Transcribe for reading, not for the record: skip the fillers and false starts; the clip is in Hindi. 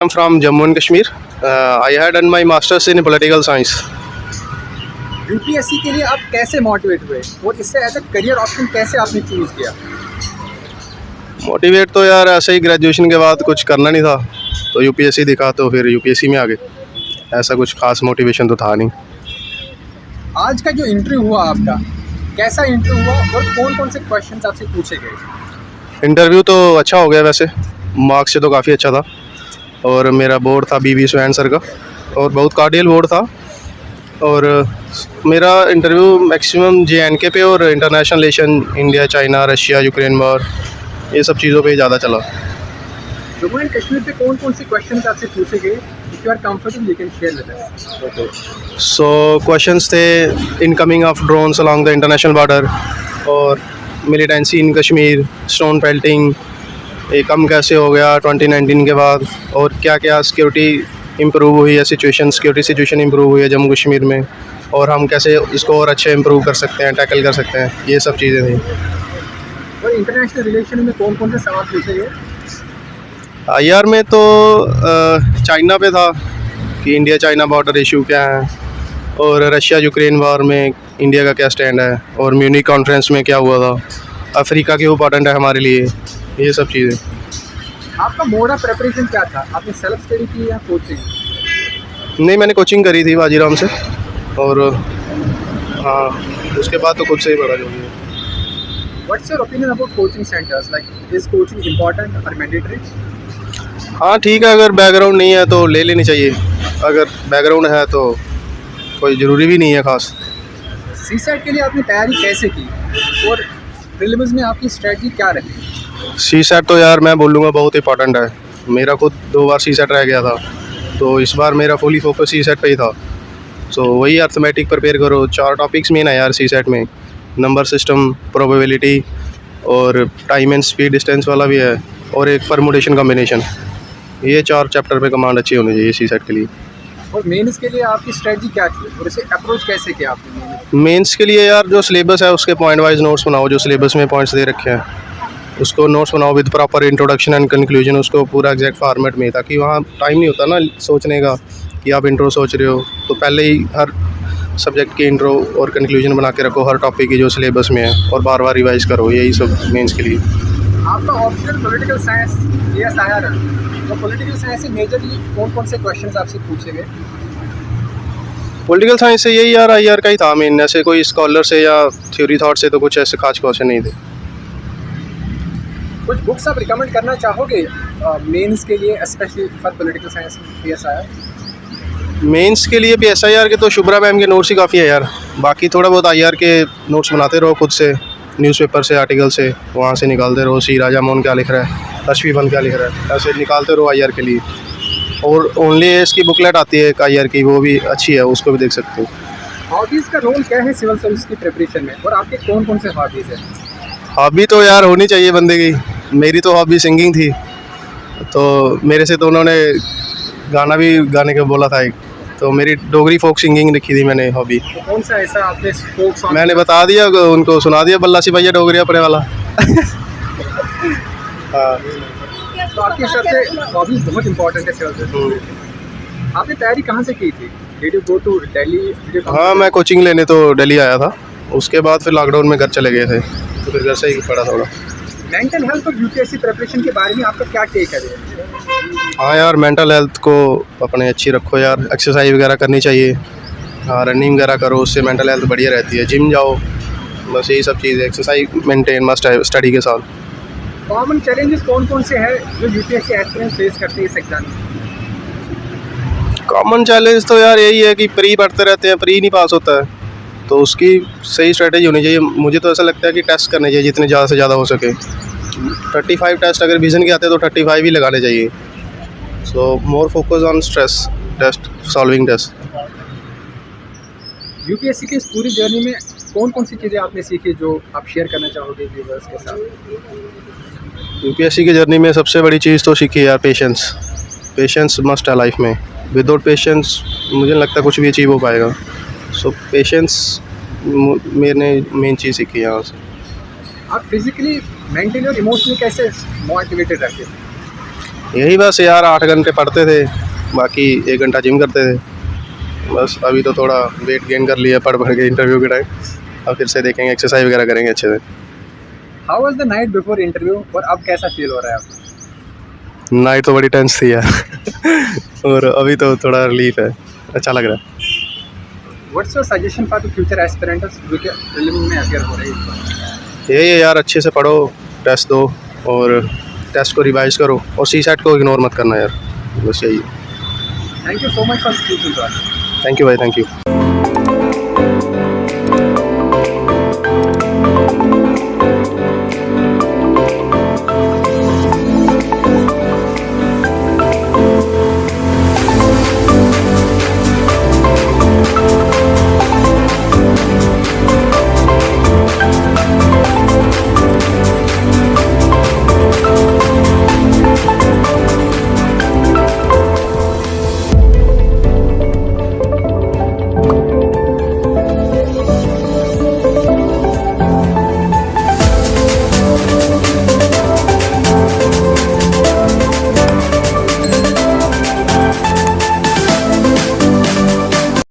I'm from Jammu and Kashmir. I had done my masters in political science. UPSC के लिए आप कैसे मोटिवेट हुए और इससे एज अ करियर ऑप्शन कैसे आपने चूज़ किया? मोटिवेट तो यार ऐसे ही ग्रेजुएशन के बाद कुछ करना नहीं था, तो यूपीएससी दिखा तो फिर यूपीएससी में आ गए। ऐसा कुछ खास मोटिवेशन तो था नहीं। आज का जो इंटरव्यू हुआ आपका, कैसा इंटरव्यू हुआ और कौन कौन से क्वेश्चंस आपसे पूछे गए? इंटरव्यू तो अच्छा हो गया वैसे, मार्क्स से तो काफ़ी अच्छा था। और मेरा बोर्ड था बीवी स्वैन सर का, और बहुत कार्डियल बोर्ड था। और मेरा इंटरव्यू मैक्सिमम JNK पे और international relation, India China Russia Ukraine war, ये सब चीज़ों पे ज़्यादा चला। जम्मू एंड कश्मीर पे कौन कौन से क्वेश्चंस आपसे पूछे गए? If you are comfortable you can share with us. So questions थे incoming of drones along the international border, और militancy in Kashmir, stone pelting ये कम कैसे हो गया 2019 के बाद, और क्या क्या सिक्योरिटी इम्प्रूव हुई है, सिक्योरिटी सिचुएशन इम्प्रूव हुई है जम्मू कश्मीर में, और हम कैसे इसको और अच्छे इम्प्रूव कर सकते हैं, टैकल कर सकते हैं, ये सब चीज़ें थी। और इंटरनेशनल रिलेशन में कौन कौन से सवाल पूछे गए? IR में तो चाइना पे था कि इंडिया चाइना बॉर्डर इशू क्या है, और रशिया यूक्रेन वॉर में इंडिया का क्या स्टैंड है, और म्यूनिक कॉन्फ्रेंस में क्या हुआ था, अफ्रीका क्यों इम्पोर्टेंट है हमारे लिए, ये सब चीज़ें। आपका मोड ऑफ प्रिपरेशन क्या था? आपने सेल्फ स्टडी की या कोचिंग? नहीं, मैंने कोचिंग करी थी बाजीराम से, और हाँ उसके बाद तो खुद से ही पढ़ा जो भी है। What's your opinion about coaching centres? Like is coaching important और मैंडेटरी? हाँ ठीक है, अगर बैकग्राउंड नहीं है तो ले लेनी चाहिए, अगर बैकग्राउंड है तो कोई ज़रूरी भी नहीं है खास। सीसेट के लिए आपने तैयारी कैसे की और प्रीलिम्स में आपकी स्ट्रेटजी क्या रही? CSAT तो यार मैं बोलूँगा बहुत इंपॉर्टेंट है। मेरा खुद 2 बार CSAT रह गया था, तो इस बार मेरा फुली फोकस CSAT पे ही था। सो वही अर्थमेटिक प्रिपेयर करो, 4 टॉपिक्स मेन है यार CSAT में, नंबर सिस्टम, प्रोबेबिलिटी, और टाइम एंड स्पीड डिस्टेंस वाला भी है, और एक परमुटेशन कॉम्बिनेशन। ये 4 चैप्टर पे कमांड अच्छी होनी चाहिए CSAT के लिए। और मेंस के लिए आपकी स्ट्रेटजी क्या थी और इसे अप्रोच कैसे किया आपने? मेंस के लिए यार जो सिलेबस है उसके पॉइंट वाइज नोट्स बनाओ, जो सिलेबस में पॉइंट्स दे रखे हैं उसको नोट्स बनाओ with proper introduction and conclusion, उसको पूरा एग्जैक्ट फॉर्मेट में, ताकि वहाँ टाइम नहीं होता ना सोचने का कि आप इंट्रो सोच रहे हो, तो पहले ही हर सब्जेक्ट की इंट्रो और कंक्लूजन बना के रखो हर टॉपिक की जो सिलेबस में है, और बार बार रिवाइज करो, यही सब मेंस के लिए। आपका ऑप्शनल पॉलिटिकल साइंस यस आया ना, तो पॉलिटिकल साइंस से मेजरली कौन कौन से क्वेश्चंस आपसे पूछे गए? पॉलिटिकल साइंस से यही यार IR का ही था मेन, ऐसे कोई स्कॉलर से या थ्योरी थॉट से तो कुछ ऐसे खास क्वेश्चन नहीं थे। कुछ बुक्स आप रिकमेंड करना चाहोगे मेंस के लिए, specially for political science PSIR? Mains के लिए भी SIR के तो शुभ्रा मैम के नोट्स ही काफ़ी है यार, बाकी थोड़ा बहुत IR के नोट्स बनाते रहो खुद से, न्यूज़पेपर से, आर्टिकल से, वहाँ से निकालते रहो, C राजा मोहन क्या लिख रहा है, हर्षविवन क्या लिख रहा है, ऐसे निकालते रहो IR के लिए। और ओनली इसकी बुकलेट आती है एक IR की, वो भी अच्छी है, उसको भी देख सकते हो। हॉबीज़ का रोल क्या है सिविल सर्विस की प्रिपरेशन में, और आपके कौन कौन से हॉबीज़ हैं? हॉबी तो यार होनी चाहिए बंदे की। मेरी तो हॉबी सिंगिंग थी, तो मेरे से तो उन्होंने गाना भी गाने का बोला था एक, तो मेरी डोगरी फोक सिंगिंग लिखी थी मैंने हॉबी। तो कौन सा ऐसा आपने फोक सॉन्ग? मैंने बता दिया उनको, सुना दिया बल्ला सी भैया डोगरी अपने वाला। हाँ। तो आपके हिसाब से हॉबीज़ बहुत इंपॉर्टेंट है सिविल सर्विस। आपने तैयारी कहाँ से की थी? Did you go to Delhi? हाँ, मैं कोचिंग लेने तो दिल्ली आया था, उसके बाद फिर लॉकडाउन में घर चले गए थे, तो फिर घर से ही पढ़ा थोड़ा। मेंटल हेल्थ और यूपीएससी प्रिपरेशन के बारे में आपका क्या टेक है? हाँ यार, मेंटल हेल्थ को अपने अच्छी रखो यार, एक्सरसाइज वगैरह करनी चाहिए, हाँ रनिंग वगैरह करो, उससे मेंटल हेल्थ बढ़िया रहती है, जिम जाओ, बस यही सब चीज़ें, एक्सरसाइज मेंटेन मस्ट है स्टडी के साथ। कॉमन चैलेंजेस कौन कौन से हैं जो यूपीएससी एस्पिरेंट्स फेस करते हैं इस एग्जाम में? कॉमन चैलेंज तो यार यही है कि प्री पढ़ते रहते हैं, प्री नहीं पास होता है, तो उसकी सही स्ट्रेटेजी होनी चाहिए। मुझे तो ऐसा लगता है कि टेस्ट करने चाहिए जितने ज़्यादा से ज़्यादा हो सके। 35 टेस्ट अगर विजन के आते हैं तो 35 ही लगाने चाहिए। So more focus on stress test, solving test. UPSC की इस पूरी जर्नी में कौन कौन सी चीज़ें आपने सीखी जो आप शेयर करना चाहोगे व्यूअर्स के साथ? यूपीएससी की जर्नी में सबसे बड़ी चीज़ तो सीखी यार, पेशेंस। पेशेंस मस्ट है लाइफ में, विदाउट पेशेंस मुझे नहीं लगता कुछ भी अचीव हो पाएगा। सो पेशेंस मैंने मेन चीज़ सीखी है यहाँ से। आप फिजिकली, मेंटली और इमोशनली कैसे मोटिवेटेड रहते हैं? यही बस यार 8 घंटे पढ़ते थे, बाकी 1 घंटा जिम करते थे। बस अभी तो थोड़ा वेट गेन कर लिया पढ़ के इंटरव्यू के टाइम। अब फिर से देखेंगे, एक्सरसाइज वगैरह करेंगे अच्छे से। How was the night before interview और अब कैसा फील हो रहा है आपको? नाइट तो बड़ी टेंस थी यार और अभी तो थोड़ा रिलीफ है, अच्छा लग रहा है। What's your suggestion for the future aspirants जो कि प्रीलिम में अपियर हो रहे हैं इस बार? यही है यार, अच्छे से पढ़ो, टेस्ट दो और टेस्ट को रिवाइज करो और सीसेट को इग्नोर मत करना यार, बस यही है। Thank you so much for speaking to us. Thank you भाई, थैंक यू।